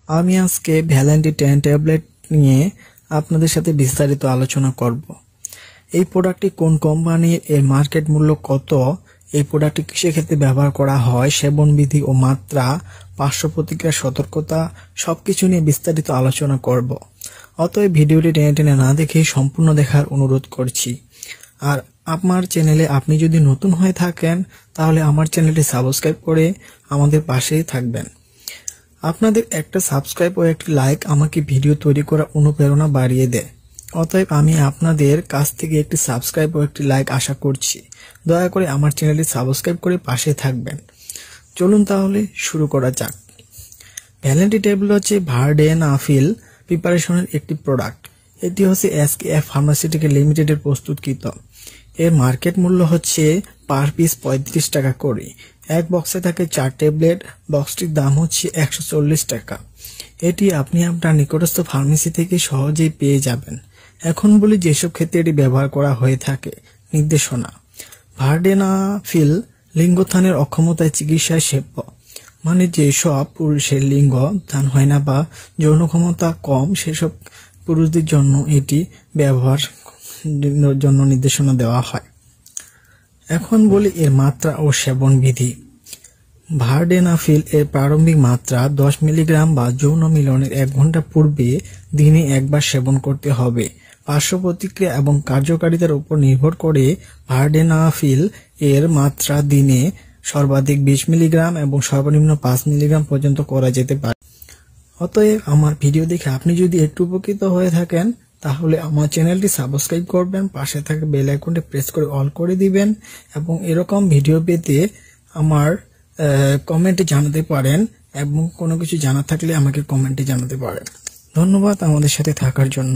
আমি আজকে ভ্যালেন্টি 10 ট্যাবলেট নিয়ে আপনাদের সাথে বিস্তারিত আলোচনা করব। এই প্রোডাক্টটি কোন কোম্পানির, এর মার্কেট মূল্য কত, এই প্রোডাক্টটি কিসের ক্ষেত্রে ব্যবহার করা হয়, সেবন বিধি ও মাত্রা, পার্শ্ব প্রতিক্রিয়া, সতর্কতা সবকিছু নিয়ে বিস্তারিত আলোচনা করব। অতএব ভিডিওটি টেনে টেনে না দেখে সম্পূর্ণ দেখার অনুরোধ করছি। আর আমার চ্যানেলে আপনি যদি নতুন হয়ে থাকেন তাহলে আমার চ্যানেলটি সাবস্ক্রাইব করে আমাদের পাশেই থাকবেন। আপনাদের একটা সাবস্ক্রাইব ও একটি লাইক আমাকে ভিডিও তৈরি করার অনুপ্রেরণা বাড়িয়ে দেয়। অতএব আমি আপনাদের কাছ থেকে একটি সাবস্ক্রাইব ও একটি লাইক আশা করছি। দয়া করে আমার চ্যানেলটি সাবস্ক্রাইব করে পাশে থাকবেন। চলুন তাহলে শুরু করা যাক। ভ্যালেন্টি ট্যাবলেট হচ্ছে ভার্ডেনাফিল প্রিপারেশনের একটি প্রোডাক্ট। এটি হচ্ছে এসকেএফ ফার্মাসিউটিক্যাল লিমিটেডের প্রস্তুতকৃত। এর মার্কেট মূল্য হচ্ছে পার পিস 35 টাকা করে। এক বক্সে থাকে 4 ট্যাবলেট। বক্সটির দাম হচ্ছে 140 টাকা। এটি আপনি আপনার নিকটস্থ ফার্মেসি থেকে সহজেই পেয়ে যাবেন। এখন বলি যেসব ক্ষেত্রে এটি ব্যবহার করা হয়ে থাকে। নির্দেশনা: ভার্ডেনাফিল লিঙ্গোত্থানের অক্ষমতায় চিকিৎসায় সেব্য। মানে যেসব পুরুষের লিঙ্গ দান হয় না বা যৌন ক্ষমতা কম, সেসব পুরুষদের জন্য এটি ব্যবহার জন্য নির্দেশনা দেওয়া হয়। এখন বলি এর মাত্রা ও সেবন বিধি। ভার্ডেনাফিল এর প্রারম্ভিক মাত্রা 10 মিলিগ্রাম বা যৌন মিলনের 1 ঘন্টা পূর্বে দিনে একবার সেবন করতে হবে। পার্শ্ব প্রতিক্রিয়া এবং কার্যকারিতার উপর নির্ভর করে ভার্ডেনাফিল এর মাত্রা দিনে সর্বাধিক 20 মিলিগ্রাম এবং সর্বনিম্ন 5 মিলিগ্রাম পর্যন্ত করা যেতে পারে। অতএব আমার ভিডিও দেখে আপনি যদি একটু উপকৃত হয়ে থাকেন তাহলে আমার চ্যানেলটি সাবস্ক্রাইব করবেন, পাশে থাকা বেল আইকনটি প্রেস করে অল করে দিবেন এবং এরকম ভিডিও পেতে আমার কমেন্টে জানাতে পারেন এবং কোনো কিছু জানা থাকলে আমাকে কমেন্টে জানাতে পারেন। ধন্যবাদ আমাদের সাথে থাকার জন্য।